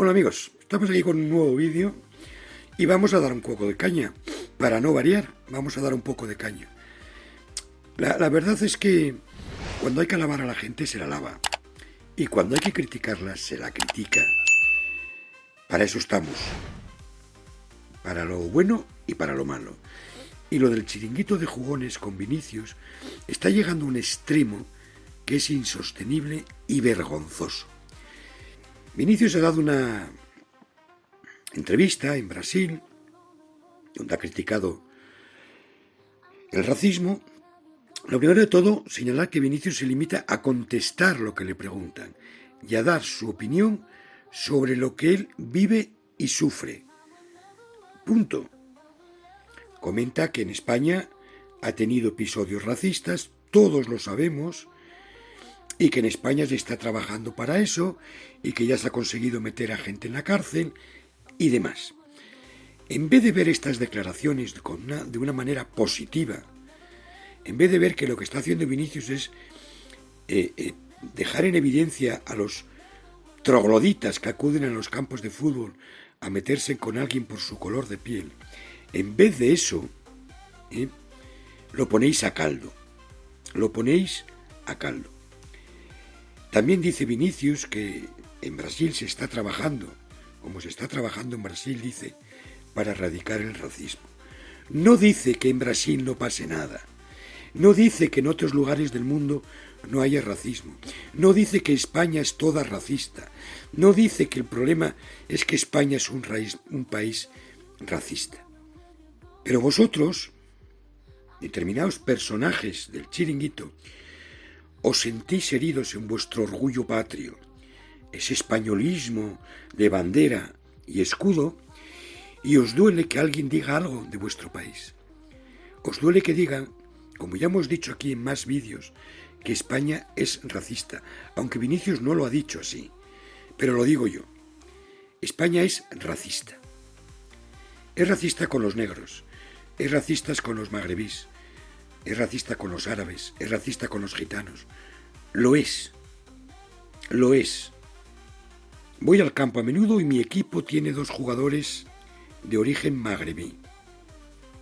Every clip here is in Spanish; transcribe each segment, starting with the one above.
Bueno amigos, estamos aquí con un nuevo vídeo y vamos a dar un poco de caña. Para no variar, vamos a dar un poco de caña. La verdad es que cuando hay que alabar a la gente se la alaba. Y cuando hay que criticarla se la critica. Para eso estamos. Para lo bueno y para lo malo. Y lo del chiringuito de jugones con Vinicius está llegando a un extremo que es insostenible y vergonzoso. Vinicius ha dado una entrevista en Brasil donde ha criticado el racismo. Lo primero de todo, señalar que Vinicius se limita a contestar lo que le preguntan y a dar su opinión sobre lo que él vive y sufre. Punto. Comenta que en España ha tenido episodios racistas, todos lo sabemos, y que en España se está trabajando para eso, y que ya se ha conseguido meter a gente en la cárcel, y demás. En vez de ver estas declaraciones de una manera positiva, en vez de ver que lo que está haciendo Vinicius es dejar en evidencia a los trogloditas que acuden a los campos de fútbol a meterse con alguien por su color de piel, en vez de eso, lo ponéis a caldo. Lo ponéis a caldo. También dice Vinicius que en Brasil se está trabajando, como se está trabajando en Brasil, dice, para erradicar el racismo. No dice que en Brasil no pase nada. No dice que en otros lugares del mundo no haya racismo. No dice que España es toda racista. No dice que el problema es que España es un país racista. Pero vosotros, determinados personajes del chiringuito, os sentís heridos en vuestro orgullo patrio, ese españolismo de bandera y escudo, y os duele que alguien diga algo de vuestro país. Os duele que digan, como ya hemos dicho aquí en más vídeos, que España es racista, aunque Vinicius no lo ha dicho así, pero lo digo yo. España es racista. Es racista con los negros, es racista con los magrebís, es racista con los árabes, es racista con los gitanos. Lo es. Lo es. Voy al campo a menudo y mi equipo tiene 2 jugadores de origen magrebí.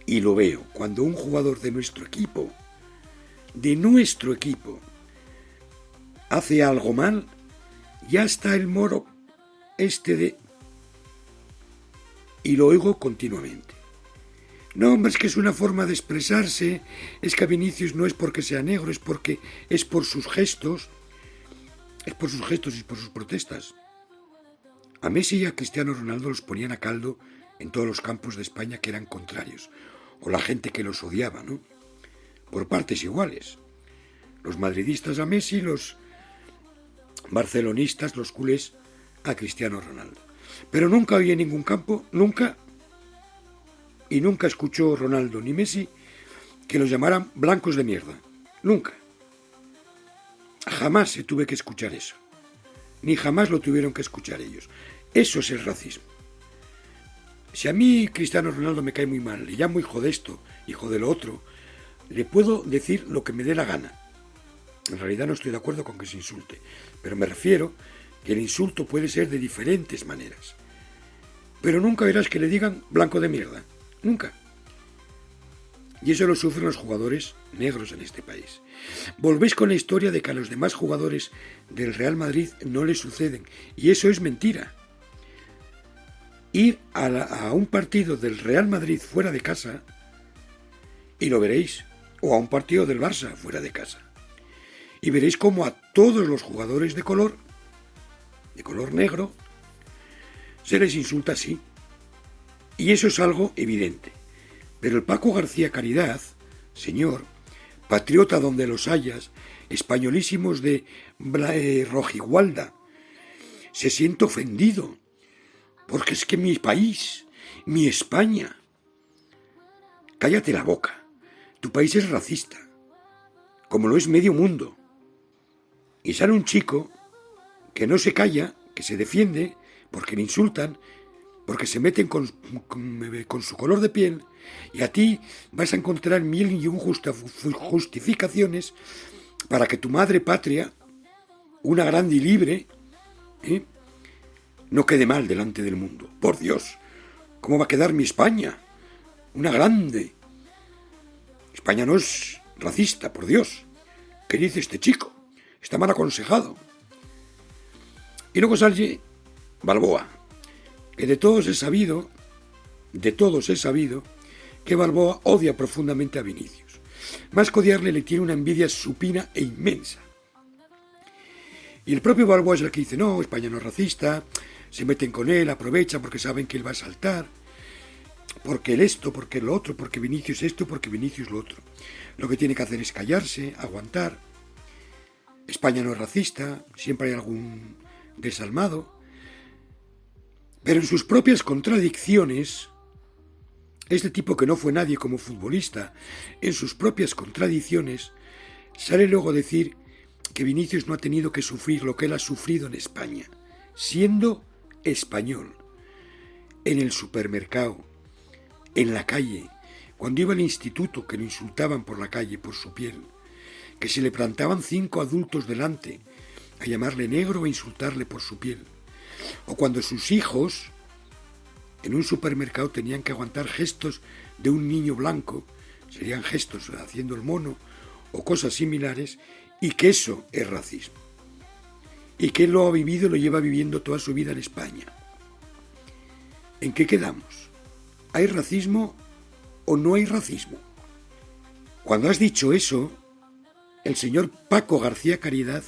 Y lo veo. Cuando un jugador de nuestro equipo, hace algo mal, ya está el moro y lo oigo continuamente. No, hombre, es que es una forma de expresarse, es que a Vinicius no es porque sea negro, es por sus gestos, y por sus protestas. A Messi y a Cristiano Ronaldo los ponían a caldo en todos los campos de España que eran contrarios, o la gente que los odiaba, ¿no? Por partes iguales. Los madridistas a Messi, los barcelonistas, los culés a Cristiano Ronaldo. Pero nunca había en ningún campo, nunca, y nunca escuchó Ronaldo ni Messi que los llamaran blancos de mierda. Nunca. Jamás se tuve que escuchar eso. Ni jamás lo tuvieron que escuchar ellos. Eso es el racismo. Si a mí Cristiano Ronaldo me cae muy mal, le llamo hijo de esto, hijo de lo otro, le puedo decir lo que me dé la gana. En realidad no estoy de acuerdo con que se insulte, pero me refiero que el insulto puede ser de diferentes maneras. Pero nunca verás que le digan blanco de mierda. Nunca. Y eso lo sufren los jugadores negros en este país. Volvéis con la historia de que a los demás jugadores del Real Madrid no les suceden. Y eso es mentira. Ir a un partido del Real Madrid fuera de casa y lo veréis. O a un partido del Barça fuera de casa. Y veréis cómo a todos los jugadores de color negro, se les insulta así. Y eso es algo evidente. Pero el Paco García Caridad, señor, patriota donde los hayas, españolísimos de Rojigualda, se siente ofendido, porque es que mi país, mi España. Cállate la boca, tu país es racista, como lo es medio mundo. Y sale un chico que no se calla, que se defiende, porque le insultan, porque se meten con su color de piel, y a ti vas a encontrar 1001 justificaciones para que tu madre patria, una grande y libre, no quede mal delante del mundo. Por Dios, ¿cómo va a quedar mi España? Una grande. España no es racista, por Dios. ¿Qué dice este chico? Está mal aconsejado. Y luego sale Balboa, que de todos he sabido que Balboa odia profundamente a Vinicius. Más que odiarle, le tiene una envidia supina e inmensa. Y el propio Balboa es el que dice, no, España no es racista, se meten con él, aprovechan porque saben que él va a saltar, porque él esto, porque él lo otro, porque Vinicius esto, porque Vinicius lo otro. Lo que tiene que hacer es callarse, aguantar. España no es racista, siempre hay algún desalmado. Pero en sus propias contradicciones, este tipo que no fue nadie como futbolista, en sus propias contradicciones, sale luego a decir que Vinicius no ha tenido que sufrir lo que él ha sufrido en España, siendo español, en el supermercado, en la calle, cuando iba al instituto que lo insultaban por la calle por su piel, que se le plantaban 5 adultos delante a llamarle negro o a insultarle por su piel, o cuando sus hijos en un supermercado tenían que aguantar gestos de un niño blanco, serían gestos haciendo el mono o cosas similares, y que eso es racismo. Y que él lo ha vivido y lo lleva viviendo toda su vida en España. ¿En qué quedamos? ¿Hay racismo o no hay racismo? Cuando has dicho eso, el señor Paco García Caridad,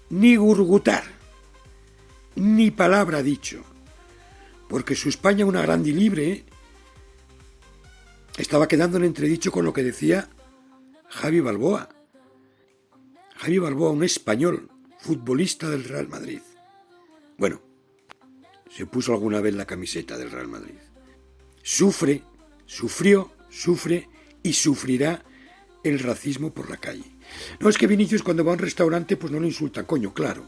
ni gurgutar, ni palabra ha dicho, porque su España una grande y libre estaba quedando en entredicho con lo que decía Javi Balboa. Javi Balboa, un español, futbolista del Real Madrid. Bueno, se puso alguna vez la camiseta del Real Madrid. Sufre y sufrirá el racismo por la calle. No es que Vinicius cuando va a un restaurante pues no le insulta, coño, claro.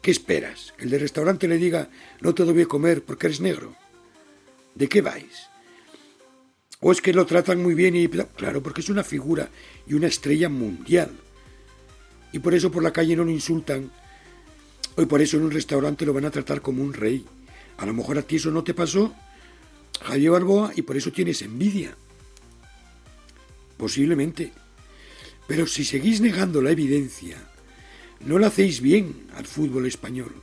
¿Qué esperas? ¿Que el del restaurante le diga no te doy a comer porque eres negro? ¿De qué vais? ¿O es que lo tratan muy bien y... Claro, porque es una figura y una estrella mundial. Y por eso por la calle no lo insultan. Y por eso en un restaurante lo van a tratar como un rey. A lo mejor a ti eso no te pasó, Javier Balboa, y por eso tienes envidia. Posiblemente. Pero si seguís negando la evidencia, no le hacéis bien al fútbol español.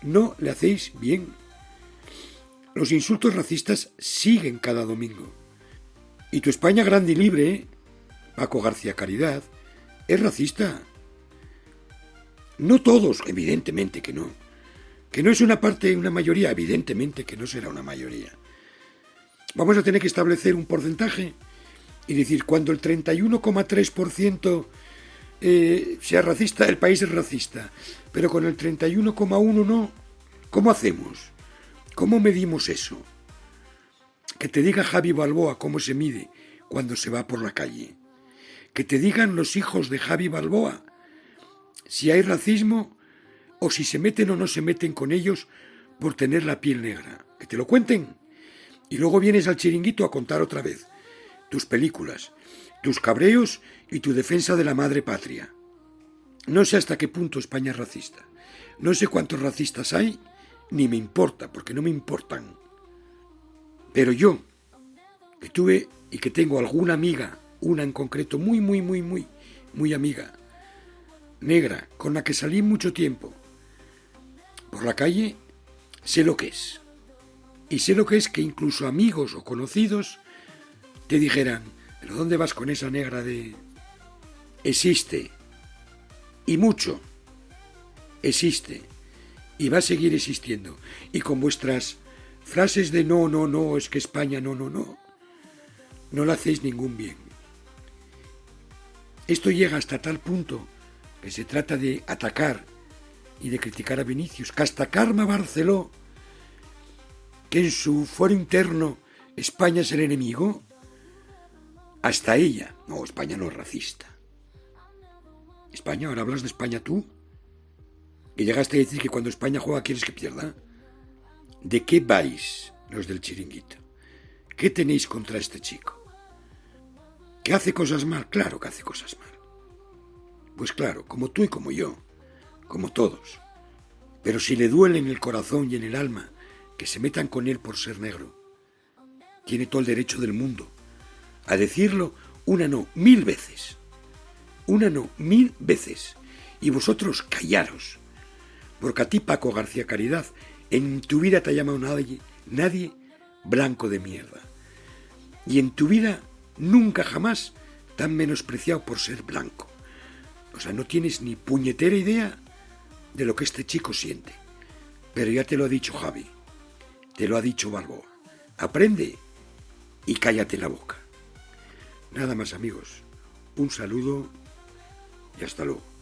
No le hacéis bien. Los insultos racistas siguen cada domingo. Y tu España grande y libre, Paco García Caridad, es racista. No todos, evidentemente que no. Que no es una parte, una mayoría, evidentemente que no será una mayoría. Vamos a tener que establecer un porcentaje y decir, cuando el 31,3% sea racista, el país es racista, pero con el 31,1% no, ¿cómo hacemos? ¿Cómo medimos eso? Que te diga Javi Balboa cómo se mide cuando se va por la calle. Que te digan los hijos de Javi Balboa si hay racismo o si se meten o no se meten con ellos por tener la piel negra. Que te lo cuenten. Y luego vienes al chiringuito a contar otra vez tus películas, tus cabreos y tu defensa de la madre patria. No sé hasta qué punto España es racista. No sé cuántos racistas hay, ni me importa, porque no me importan. Pero yo, que tuve y que tengo alguna amiga, una en concreto muy amiga, negra, con la que salí mucho tiempo por la calle, sé lo que es. Y sé lo que es que incluso amigos o conocidos te dijeran, ¿pero dónde vas con esa negra de...? Existe. Y mucho. Existe. Y va a seguir existiendo. Y con vuestras frases de no, es que España no le hacéis ningún bien. Esto llega hasta tal punto que se trata de atacar y de criticar a Vinicius, que hasta Carme Barceló, que en su foro interno España es el enemigo, hasta ella, no, España no es racista. España, ahora hablas de España tú, que llegaste a decir que cuando España juega quieres que pierda. ¿De qué vais los del chiringuito? ¿Qué tenéis contra este chico? ¿Que hace cosas mal? Claro que hace cosas mal. Pues claro, como tú y como yo, como todos. Pero si le duele en el corazón y en el alma que se metan con él por ser negro, tiene todo el derecho del mundo a decirlo una no, 1000 veces. Una no, 1000 veces. Y vosotros callaros. Porque a ti, Paco García Caridad, en tu vida te ha llamado nadie blanco de mierda. Y en tu vida nunca jamás te han menospreciado por ser blanco. O sea, no tienes ni puñetera idea de lo que este chico siente. Pero ya te lo ha dicho Javi, te lo ha dicho Balboa. Aprende y cállate la boca. Nada más, amigos. Un saludo y hasta luego.